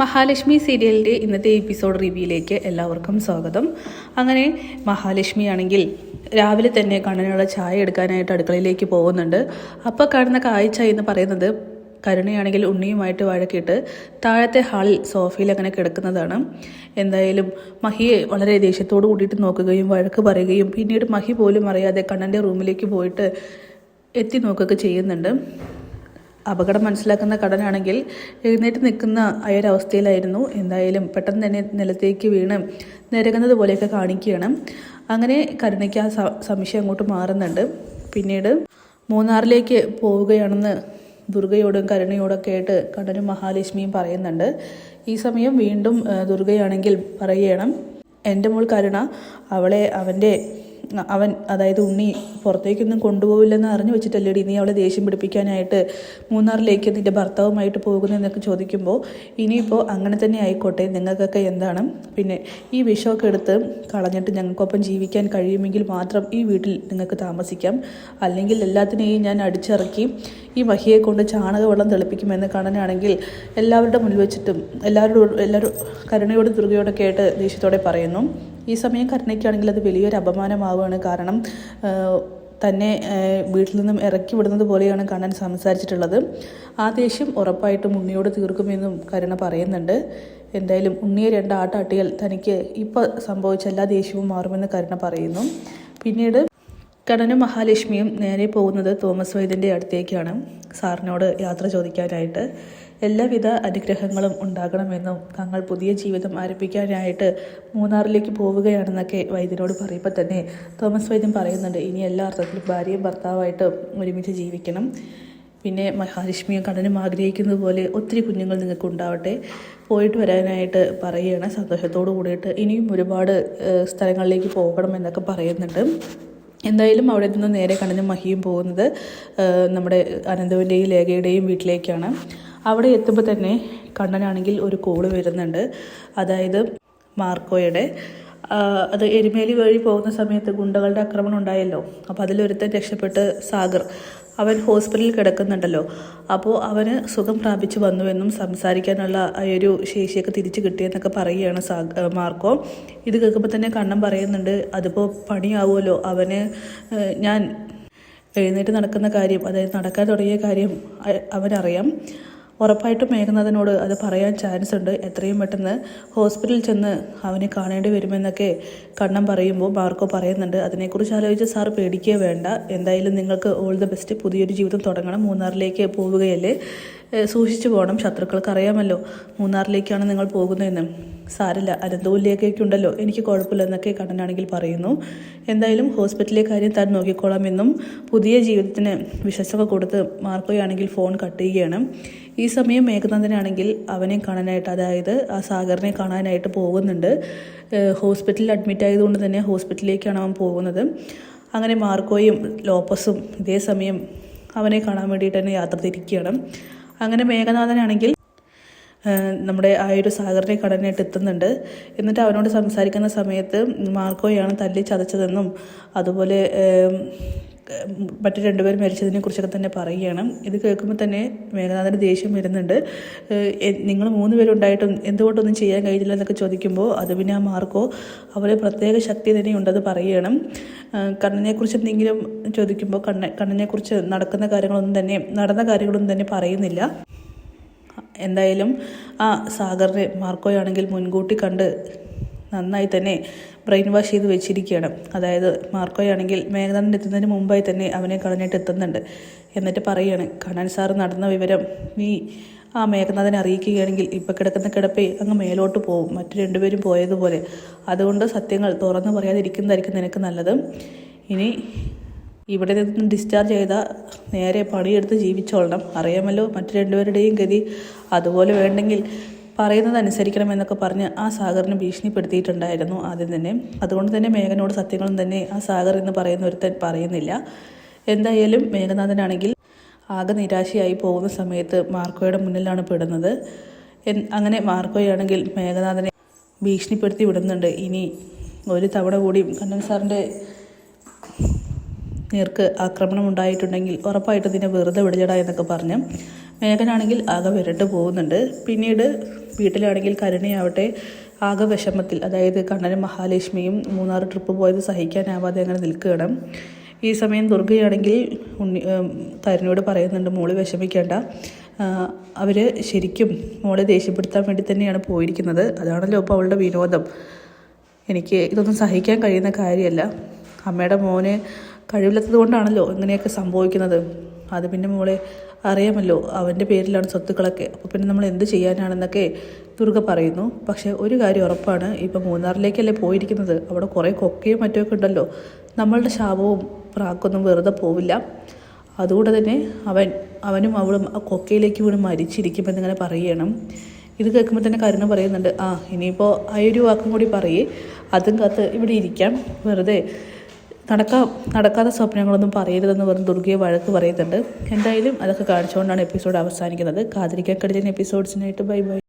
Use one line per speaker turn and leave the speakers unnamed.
മഹാലക്ഷ്മി സീരിയലിൻ്റെ ഇന്നത്തെ എപ്പിസോഡ് റിവ്യൂയിലേക്ക് എല്ലാവർക്കും സ്വാഗതം. അങ്ങനെ മഹാലക്ഷ്മി ആണെങ്കിൽ രാവിലെ തന്നെ കണ്ണനുള്ള ചായ എടുക്കാനായിട്ട് അടുക്കളയിലേക്ക് പോകുന്നുണ്ട്. അപ്പോൾ കാണുന്ന കാഴ്ച എന്ന് പറയുന്നത് കരുണയാണെങ്കിൽ ഉണ്ണിയുമായിട്ട് വഴക്കിയിട്ട് താഴത്തെ ഹാളിൽ സോഫയിൽ അങ്ങനെ കിടക്കുന്നതാണ്. എന്തായാലും മഹിയെ വളരെ ദേഷ്യത്തോട് കൂടിയിട്ട് നോക്കുകയും വഴക്ക് പറയുകയും പിന്നീട് മഹി പോലും അറിയാതെ കണ്ണൻ്റെ റൂമിലേക്ക് പോയിട്ട് എത്തി നോക്കുകയൊക്കെ ചെയ്യുന്നുണ്ട്. അപകടം മനസ്സിലാക്കുന്ന കടനാണെങ്കിൽ എഴുന്നേറ്റ് നിൽക്കുന്ന അയൊരവസ്ഥയിലായിരുന്നു. എന്തായാലും പെട്ടെന്ന് തന്നെ നിലത്തേക്ക് വീണ് നിരകുന്നത് പോലെയൊക്കെ കാണിക്കുകയാണ്. അങ്ങനെ കരുണയ്ക്ക് ആ സംശയം അങ്ങോട്ട് മാറുന്നുണ്ട്. പിന്നീട് മൂന്നാറിലേക്ക് പോവുകയാണെന്ന് ദുർഗയോടും കരുണയോടൊക്കെ ആയിട്ട് കണ്ണനും മഹാലക്ഷ്മിയും പറയുന്നുണ്ട്. ഈ സമയം വീണ്ടും ദുർഗയാണെങ്കിൽ പറയുകയാണ്, എൻ്റെ മോൾ കരുണ അവൻ അതായത് ഉണ്ണി പുറത്തേക്കൊന്നും കൊണ്ടുപോകില്ലെന്ന് അറിഞ്ഞു വെച്ചിട്ടല്ലേടി നീ അവളെ ദേഷ്യം പിടിപ്പിക്കാനായിട്ട് മൂന്നാറിലേക്ക് നിൻ്റെ ഭർത്താവുമായിട്ട് പോകുന്നതെന്നൊക്കെ ചോദിക്കുമ്പോൾ, ഇനിയിപ്പോൾ അങ്ങനെ തന്നെ ആയിക്കോട്ടെ, നിങ്ങൾക്കൊക്കെ എന്താണ്, പിന്നെ ഈ വിഷമൊക്കെ എടുത്ത് കളഞ്ഞിട്ട് ഞങ്ങൾക്കൊപ്പം ജീവിക്കാൻ കഴിയുമെങ്കിൽ മാത്രം ഈ വീട്ടിൽ നിങ്ങൾക്ക് താമസിക്കാം, അല്ലെങ്കിൽ എല്ലാത്തിനെയും ഞാൻ അടിച്ചിറക്കി ഈ മഹിയെ കൊണ്ട് ചാണകവെള്ളം തെളിപ്പിക്കുമെന്ന് കണ്ണനാണെങ്കിൽ എല്ലാവരുടെ മുന്നിൽ വെച്ചിട്ടും എല്ലാവരും കരുണയോടും ദുർഗയോടൊക്കെ ആയിട്ട് ദേഷ്യത്തോടെ പറയുന്നു. ഈ സമയം കരുണയ്ക്കാണെങ്കിൽ അത് വലിയൊരു അപമാനമാവുകയാണ്. കാരണം തന്നെ വീട്ടിൽ നിന്നും ഇറക്കി വിടുന്നത് പോലെയാണ് കണ്ണൻ സംസാരിച്ചിട്ടുള്ളത്. ആ ദേഷ്യം ഉറപ്പായിട്ടും ഉണ്ണിയോട് തീർക്കുമെന്നും കരുണ പറയുന്നുണ്ട്. എന്തായാലും ഉണ്ണിയെ രണ്ടാട്ടാട്ടിയാൽ തനിക്ക് ഇപ്പോൾ സംഭവിച്ച എല്ലാ ദേഷ്യവും മാറുമെന്ന് കരുണ പറയുന്നു. പിന്നീട് കണ്ണനും മഹാലക്ഷ്മിയും നേരെ പോകുന്നത് തോമസ് വൈദ്യൻ്റെ അടുത്തേക്കാണ്, സാറിനോട് യാത്ര ചോദിക്കാനായിട്ട്. എല്ലാവിധ അനുഗ്രഹങ്ങളും ഉണ്ടാകണമെന്നും തങ്ങൾ പുതിയ ജീവിതം ആരംഭിക്കാനായിട്ട് മൂന്നാറിലേക്ക് പോവുകയാണെന്നൊക്കെ വൈദ്യനോട് പറയുമ്പോൾ തന്നെ തോമസ് വൈദ്യൻ പറയുന്നുണ്ട്, ഇനി എല്ലാ അർത്ഥത്തിലും ഭാര്യയും ഭർത്താവായിട്ട് ഒരുമിച്ച് ജീവിക്കണം. പിന്നെ മഹാലക്ഷ്മിയും കണ്ണനും ആഗ്രഹിക്കുന്നത് പോലെ ഒത്തിരി കുഞ്ഞുങ്ങൾ നിങ്ങൾക്ക് ഉണ്ടാവട്ടെ, പോയിട്ട് വരാനായിട്ട് പറയുകയാണ് സന്തോഷത്തോടു കൂടിയിട്ട്. ഇനിയും ഒരുപാട് സ്ഥലങ്ങളിലേക്ക് പോകണമെന്നൊക്കെ പറയുന്നുണ്ട്. എന്തായാലും അവിടെ നിന്ന് നേരെ കണ്ണനും മഹിയും പോകുന്നത് നമ്മുടെ അനന്തുവിൻ്റെയും ലേഖയുടെയും വീട്ടിലേക്കാണ്. അവിടെ എത്തുമ്പോൾ തന്നെ കണ്ണനാണെങ്കിൽ ഒരു കോള് വരുന്നുണ്ട്. അതായത് മാർക്കോയുടെ അത് എരുമേലി വഴി പോകുന്ന സമയത്ത് ഗുണ്ടകളുടെ ആക്രമണം ഉണ്ടായല്ലോ. അപ്പോൾ അതിലൊരുത്തൻ രക്ഷപ്പെട്ട് സാഗർ, അവൻ ഹോസ്പിറ്റലിൽ കിടക്കുന്നുണ്ടല്ലോ. അപ്പോൾ അവന് സുഖം പ്രാപിച്ചു വന്നുവെന്നും സംസാരിക്കാനുള്ള ഒരു ശേഷിയൊക്കെ തിരിച്ചു കിട്ടിയെന്നൊക്കെ പറയുകയാണ് മാർക്കോ. ഇത് കേൾക്കുമ്പോൾ തന്നെ കണ്ണൻ പറയുന്നുണ്ട്, അതിപ്പോൾ പണിയാവുമല്ലോ അവന്. ഞാൻ എഴുന്നേറ്റ് നടക്കുന്ന കാര്യം, അതായത് നടക്കാൻ തുടങ്ങിയ കാര്യം അവനറിയാം. ഉറപ്പായിട്ടും മേഘനാഥനോട് അത് പറയാൻ ചാൻസ് ഉണ്ട്. എത്രയും പെട്ടെന്ന് ഹോസ്പിറ്റലിൽ ചെന്ന് അവനെ കാണേണ്ടി വരുമെന്നൊക്കെ കണ്ണൻ പറയുമ്പോൾ മാർക്കോ പറയുന്നുണ്ട്, അതിനെക്കുറിച്ച് ആലോചിച്ച് സാർ പേടിക്കുക വേണ്ട. എന്തായാലും നിങ്ങൾക്ക് ഓൾ ദ ബെസ്റ്റ്, പുതിയൊരു ജീവിതം തുടങ്ങണം. മൂന്നാറിലേക്ക് പോവുകയല്ലേ, സൂക്ഷിച്ചു പോകണം. ശത്രുക്കൾക്ക് അറിയാമല്ലോ മൂന്നാറിലേക്കാണ് നിങ്ങൾ പോകുന്നതെന്ന്. സാരില്ല, അനന്തപുരിലേക്കുണ്ടല്ലോ, എനിക്ക് കുഴപ്പമില്ലെന്നൊക്കെ കണ്ണനാണെങ്കിൽ പറയുന്നു. എന്തായാലും ഹോസ്പിറ്റലിലെ കാര്യം താൻ നോക്കിക്കോളാമെന്നും പുതിയ ജീവിതത്തിന് വിശ്വാസമൊക്കെ കൊടുത്ത് മാർക്കോയാണെങ്കിൽ ഫോൺ കട്ട് ചെയ്യുകയാണ്. ഈ സമയം മേഘനാഥനാണെങ്കിൽ അവനെ കാണാനായിട്ട്, അതായത് ആ സാഗറിനെ കാണാനായിട്ട് പോകുന്നുണ്ട്. ഹോസ്പിറ്റലിൽ അഡ്മിറ്റ് ആയതുകൊണ്ട് തന്നെ ഹോസ്പിറ്റലിലേക്കാണ് അവൻ പോകുന്നത്. അങ്ങനെ മാർക്കോയും ലോപ്പസും ഇതേ സമയം അവനെ കാണാൻ വേണ്ടിയിട്ട് തന്നെ യാത്ര തിരിക്കുകയാണ്. അങ്ങനെ മേഘനാഥനാണെങ്കിൽ നമ്മുടെ ആ ഒരു സാഗറിനെ കാണാനായിട്ട് എത്തുന്നുണ്ട്. എന്നിട്ട് അവനോട് സംസാരിക്കുന്ന സമയത്ത് മാർക്കോയാണ് തല്ലി ചതച്ചതെന്നും അതുപോലെ മറ്റു രണ്ടുപേർ മരിച്ചതിനെ കുറിച്ചൊക്കെ തന്നെ പറയുകയാണ്. ഇത് കേൾക്കുമ്പോൾ തന്നെ മേഘനാഥന് ദേഷ്യം വരുന്നുണ്ട്. നിങ്ങൾ 3 പേരുണ്ടായിട്ടും എന്തുകൊണ്ടൊന്നും ചെയ്യാൻ കഴിഞ്ഞില്ല എന്നൊക്കെ ചോദിക്കുമ്പോൾ അത് പിന്നെ ആ മാർക്കോ അവരെ പ്രത്യേക ശക്തി തന്നെ ഉണ്ടെന്ന് പറയുകയാണ്. കണ്ണനെക്കുറിച്ച് എന്തെങ്കിലും ചോദിക്കുമ്പോൾ കണ്ണനെക്കുറിച്ച് നടന്ന കാര്യങ്ങളൊന്നും തന്നെ പറയുന്നില്ല. എന്തായാലും ആ സാഗറിനെ മാർക്കോയാണെങ്കിൽ മുൻകൂട്ടി കണ്ട് നന്നായി തന്നെ ബ്രെയിൻ വാഷ് ചെയ്ത് വെച്ചിരിക്കുകയാണ്. അതായത് മാർക്കോയാണെങ്കിൽ മേഘനാഥൻ എത്തുന്നതിന് മുമ്പായി തന്നെ അവനെ കാണാനായിട്ട് എത്തുന്നുണ്ട്. എന്നിട്ട് പറയുകയാണ്, കണ്ണൻ സാറ് നടന്ന വിവരം നീ ആ മേഘനാഥനെ അറിയിക്കുകയാണെങ്കിൽ ഇപ്പം കിടക്കുന്ന കിടപ്പേ അങ്ങ് മേലോട്ട് പോകും, മറ്റു 2 പേരും പോയതുപോലെ. അതുകൊണ്ട് സത്യങ്ങൾ തുറന്നു പറയാതിരിക്കുന്നതായിരിക്കും നിനക്ക് നല്ലത്. ഇനി ഇവിടെ നിന്ന് ഡിസ്ചാർജ് ചെയ്താൽ നേരെ പണിയെടുത്ത് ജീവിച്ചോളണം. അറിയാമല്ലോ മറ്റു 2 പേരുടെയും ഗതി. അതുപോലെ വേണ്ടെങ്കിൽ പറയുന്നത് അനുസരിക്കണം എന്നൊക്കെ പറഞ്ഞ് ആ സാഗറിനെ ഭീഷണിപ്പെടുത്തിയിട്ടുണ്ടായിരുന്നു ആദ്യം തന്നെ. അതുകൊണ്ട് തന്നെ മേഘനോട് സത്യങ്ങളും തന്നെ ആ സാഗർ എന്ന് പറയുന്ന ഒരുത്തൻ പറയുന്നില്ല. എന്തായാലും മേഘനാഥനാണെങ്കിൽ ആകെ നിരാശയായി പോകുന്ന സമയത്ത് മാർക്കോയുടെ മുന്നിലാണ് പെടുന്നത്. അങ്ങനെ മാർക്കോയാണെങ്കിൽ മേഘനാഥനെ ഭീഷണിപ്പെടുത്തി വിടുന്നുണ്ട്. ഇനി ഒരു തവണ കൂടി കണ്ണൻ സാറിൻ്റെ നേർക്ക് ആക്രമണം ഉണ്ടായിട്ടുണ്ടെങ്കിൽ ഉറപ്പായിട്ട് ഇതിനെ വെറുതെ വിടില്ലട എന്നൊക്കെ പറഞ്ഞ് മേഘനാണെങ്കിൽ ആകെ വിരട്ട് പോകുന്നുണ്ട്. പിന്നീട് വീട്ടിലാണെങ്കിൽ കരുണയാവട്ടെ ആകെ വിഷമത്തിൽ, അതായത് കണ്ണനും മഹാലക്ഷ്മിയും മൂന്നാർ ട്രിപ്പ് പോയത് സഹിക്കാനാവാതെ അങ്ങനെ നിൽക്കുകയാണ്. ഈ സമയം ദുർഗയാണെങ്കിൽ കരുണയോട് പറയുന്നുണ്ട്, മോള് വിഷമിക്കേണ്ട, അവർ ശരിക്കും മോളെ ദേഷ്യപ്പെടുത്താൻ വേണ്ടി തന്നെയാണ് പോയിരിക്കുന്നത്. അതാണല്ലോ ഇപ്പോൾ അവളുടെ വിനോദം. എനിക്ക് ഇതൊന്നും സഹിക്കാൻ കഴിയുന്ന കാര്യമല്ല. അമ്മയുടെ മോന് കഴിവില്ലാത്തത് കൊണ്ടാണല്ലോ ഇങ്ങനെയൊക്കെ സംഭവിക്കുന്നത്. അത് പിന്നെ മോളെ അറിയാമല്ലോ, അവൻ്റെ പേരിലാണ് സ്വത്തുക്കളൊക്കെ. അപ്പോൾ പിന്നെ നമ്മൾ എന്ത് ചെയ്യാനാണെന്നൊക്കെ ദുർഗ പറയുന്നു. പക്ഷേ ഒരു കാര്യം ഉറപ്പാണ്, ഇപ്പം മൂന്നാറിലേക്കല്ലേ പോയിരിക്കുന്നത്, അവിടെ കുറേ കൊക്കയും മറ്റുമൊക്കെ ഉണ്ടല്ലോ. നമ്മളുടെ ശാപവും പ്രാക്കൊന്നും വെറുതെ പോവില്ല. അതുകൊണ്ട് തന്നെ അവനും അവളും ആ കൊക്കയിലേക്ക് വീണ് മരിച്ചിരിക്കുമെന്നിങ്ങനെ പറയണം. ഇത് കേൾക്കുമ്പോൾ തന്നെ കരുണ പറയുന്നുണ്ട്, ഇനിയിപ്പോൾ ആ ഒരു വാക്കും കൂടി പറയേ, അതും കാത്ത് ഇവിടെ ഇരിക്കാം, വെറുതെ നടക്കാത്ത സ്വപ്നങ്ങളൊന്നും പറയരുതെന്ന് പറഞ്ഞ് ദുർഗയെ വഴക്ക് പറയുന്നുണ്ട്. എന്തായാലും അതൊക്കെ കാണിച്ചുകൊണ്ടാണ് എപ്പിസോഡ് അവസാനിക്കുന്നത്. കാത്തിരിക്കാൻ കഴിയുന്ന എപ്പിസോഡ്സിനായിട്ട് ബൈ ബൈ.